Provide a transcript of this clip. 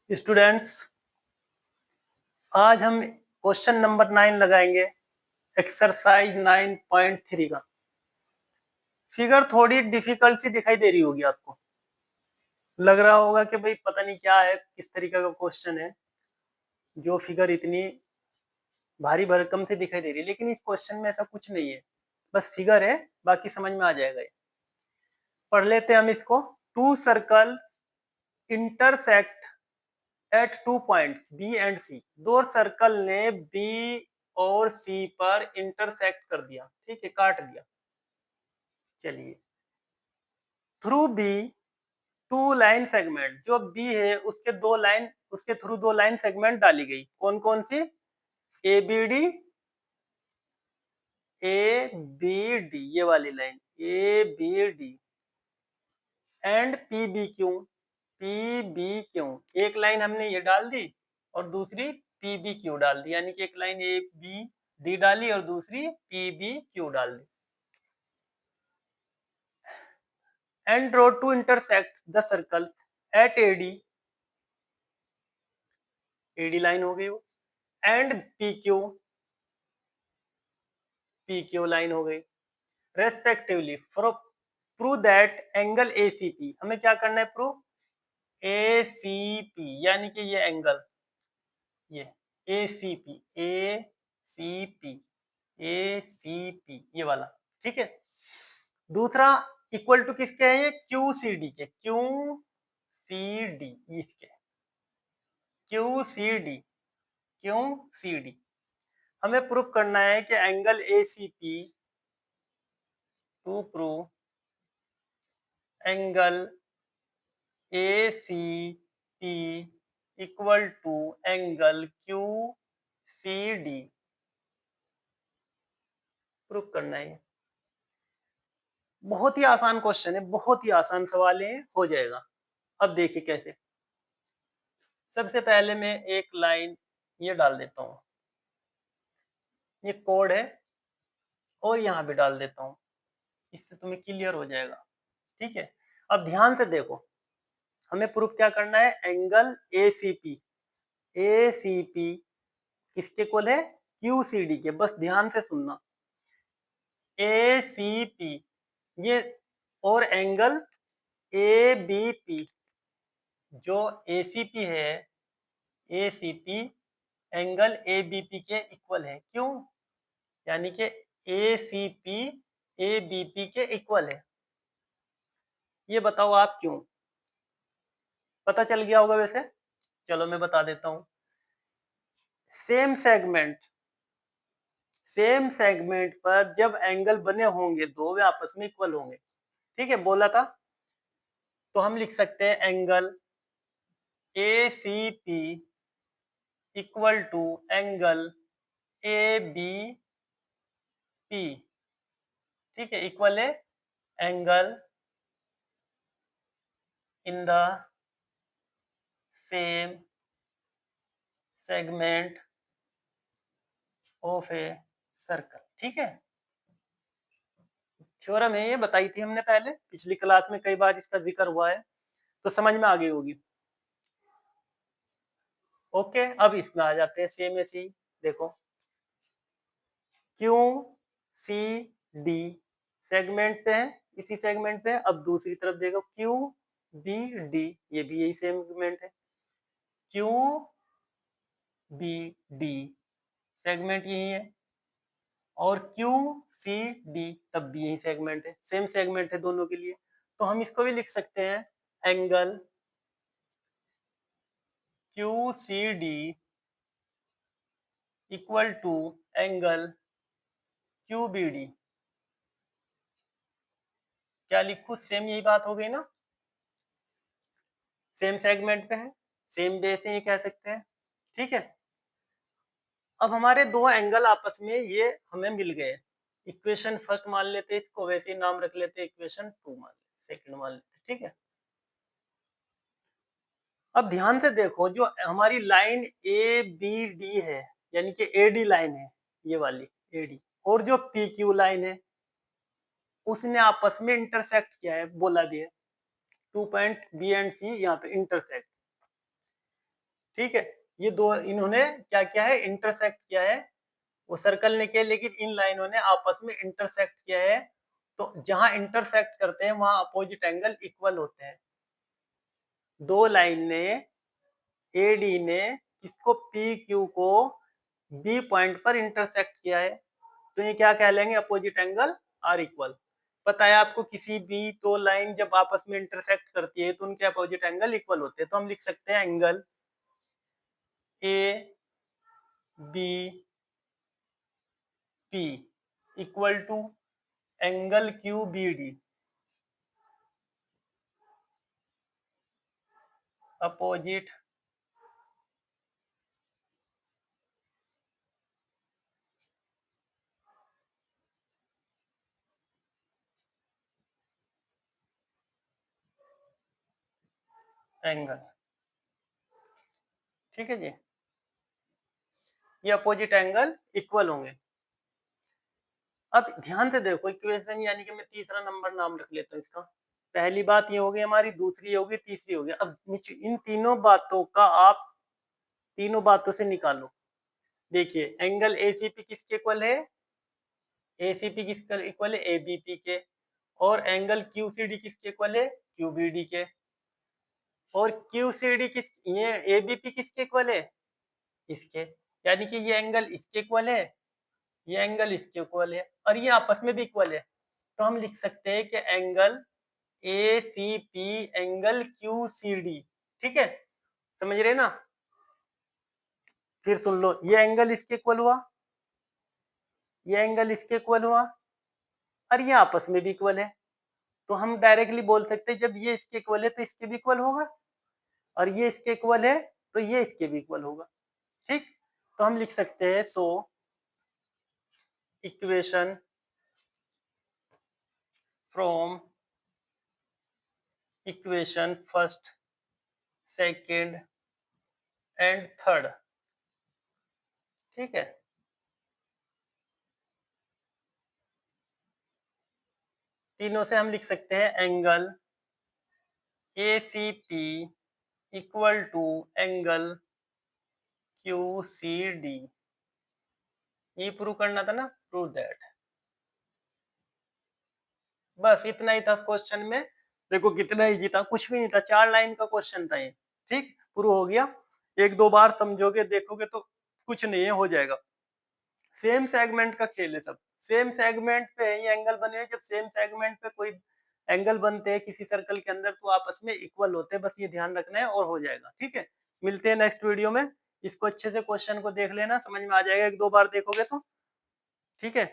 Students, आज हम question number 9 लगाएंगे एक्सरसाइज 9.3 का। फिगर थोड़ी डिफिकल्ट सी दिखाई दे रही होगी आपको, लग रहा होगा कि भाई पता नहीं क्या है, किस तरीके का क्वेश्चन है जो फिगर इतनी भारी भरकम से दिखाई दे रही है। लेकिन इस क्वेश्चन में ऐसा कुछ नहीं है, बस फिगर है, बाकी समझ में आ जाएगा। ये पढ़ लेते हैं हम इसको। Two circle intersect at 2 points B and C. दो सर्कल ने बी और सी पर इंटरसेक्ट कर दिया, ठीक है, काट दिया। चलिए, through B to line segment, जो बी है उसके थ्रू दो लाइन सेगमेंट डाली गई। कौन कौन सी? A B D, A B D, ये वाली line A B D and P B Q, P B Q. एक लाइन हमने ये डाल दी और दूसरी पी बी क्यू डाल दी, यानी कि एक लाइन ए बी डी डाली और दूसरी पी बी क्यू डाल दी। And draw to intersect the circle at AD, AD line हो गई वो, and P Q, P Q line हो गई respectively. Prove that angle A C P, हमें क्या करना है? प्रूव ए सी पी, यानी कि ये एंगल, ये ए C P, A C P, A C P, ये वाला, ठीक है। दूसरा इक्वल टू किसके है? ये क्यू सी डी के, क्यू सी डी, इसके Q C D, Q C D. हमें प्रूफ करना है कि angle A C P, to prove angle A C P equal to angle Q C D, proof करना है। बहुत ही आसान क्वेश्चन है, बहुत ही आसान सवाल है, हो जाएगा। अब देखिए कैसे। सबसे पहले मैं एक लाइन ये डाल देता हूं, ये कोड है, और यहां भी डाल देता हूं, इससे तुम्हें क्लियर हो जाएगा, ठीक है। अब ध्यान से देखो, हमें प्रूफ क्या करना है? Angle A C P, A C P किसके इक्वल है? क्यू सी डी के। बस ध्यान से सुनना, ए सी पी ये, और एंगल ए बी पी, जो ए सी पी है, A C P angle A B P के इक्वल है। क्यों? यानी कि A C P A B P के इक्वल है। ये बताओ आप क्यों? पता चल गया होगा वैसे, चलो मैं बता देता हूं। सेम सेगमेंट, सेम सेगमेंट पर जब एंगल बने होंगे दो, वे आपस में इक्वल होंगे, ठीक है, बोला था। तो हम लिख सकते हैं angle A C P equal to angle A B P, ठीक है, इक्वल है angle in the same segment of a circle, ठीक है। थ्योरम है, ये बताई थी हमने पहले, पिछली क्लास में कई बार इसका जिक्र हुआ है, तो समझ में आ गई होगी। ओके, अब इसमें आ जाते हैं सेम ऐसे ही। देखो, क्यू सी डी सेगमेंट पे है, इसी सेगमेंट पे है। अब दूसरी तरफ देखो, क्यू बी डी, ये भी यही सेगमेंट है। क्यू बी डी सेगमेंट यही है, और क्यू सी डी तब भी यही सेगमेंट है, सेम सेगमेंट है दोनों के लिए। तो हम इसको भी लिख सकते हैं angle Q C D equal to angle Q B D. क्या लिखूं? सेम यही बात हो गई ना, सेम सेगमेंट पे है, सेम बेस है, ये कह सकते हैं, ठीक है। अब हमारे दो एंगल आपस में ये हमें मिल गए। इक्वेशन फर्स्ट मान लेते हैं इसको, वैसे ही नाम रख लेते हैं, इक्वेशन 2 मान लेते, सेकंड मान लेते, ठीक है। अब ध्यान से देखो, जो हमारी लाइन ए बी डी है, यानी कि ए डी लाइन है, ये वाली ए डी, और जो पी क्यू लाइन है, उसने आपस में इंटरसेक्ट किया है, बोला भी है 2 पॉइंट बी एंड सी यहाँ पे इंटरसेक्ट। ठीक है, ये दो इन्होंने क्या किया है, इंटरसेक्ट किया है। वो सर्कल ने किया, लेकिन इन लाइनों ने आपस में इंटरसेक्ट किया है। तो जहां इंटरसेक्ट करते हैं वहां अपोजिट एंगल इक्वल होते हैं। दो लाइन ने, एडी ने किसको, पी क्यू को बी पॉइंट पर इंटरसेक्ट किया है, तो ये क्या कह लेंगे, अपोजिट एंगल आर इक्वल। पता है आपको, किसी भी दो लाइन जब आपस में इंटरसेक्ट करती है तो उनके अपोजिट एंगल इक्वल होते हैं। तो हम लिख सकते हैं angle A B P equal to angle Q B D, opposite angle. ठीक है जी, ये अपोजिट एंगल इक्वल होंगे। अब ध्यान से देखो इक्वेशन, यानी कि मैं तीसरा नंबर नाम रख लेता हूँ इसका। पहली बात ये होगी हमारी, दूसरी होगी, तीसरी होगी। अब इन तीनों बातों का आप तीनों बातों से निकालो। देखिए एंगल एसीपी किसके इक्वल है, एसीपी किसके इक्वल है, एबीपी के। और एंगल क्यूसीडी किसके इक्वल है, क्यूबीडी के। और क्यूसीडी किस, ये एबीपी किसके इक्वल है, इसके। यानी कि ये एंगल इसके इक्वल है, ये एंगल इसके इक्वल है, और ये आपस में भी इक्वल है। तो हम लिख सकते हैं कि angle A C P angle Q C D. ठीक है, समझ रहे ना। फिर सुन लो, ये एंगल इसके इक्वल हुआ, ये एंगल इसके इक्वल हुआ, और ये आपस में भी इक्वल है। तो हम डायरेक्टली बोल सकते हैं जब ये इसके इक्वल है तो इसके भी इक्वल होगा, और ये इसके इक्वल है तो ये इसके भी इक्वल होगा। ठीक, तो हम लिख सकते हैं so equation from equation first, second and third. ठीक है, तीनों से हम लिख सकते हैं angle A C P equal to angle Q C D. ये प्रूव करना था ना, प्रूव दैट। बस इतना ही था क्वेश्चन में। देखो कितना इजी था, कुछ भी नहीं था, 4 लाइन का क्वेश्चन था ये। ठीक, प्रूव हो गया। एक दो बार समझोगे, देखोगे तो कुछ नहीं है, हो जाएगा। सेम सेगमेंट का खेल है सब। सेम सेगमेंट पे ये एंगल बने हैं, जब सेम सेगमेंट पे कोई एंगल बनते हैं किसी सर्कल के अंदर तो आपस में इक्वल होते हैं। बस ये ध्यान रखना है और हो जाएगा। ठीक है, मिलते हैं नेक्स्ट वीडियो में। इसको अच्छे से क्वेश्चन को देख लेना, समझ में आ जाएगा एक दो बार देखोगे तो। ठीक है।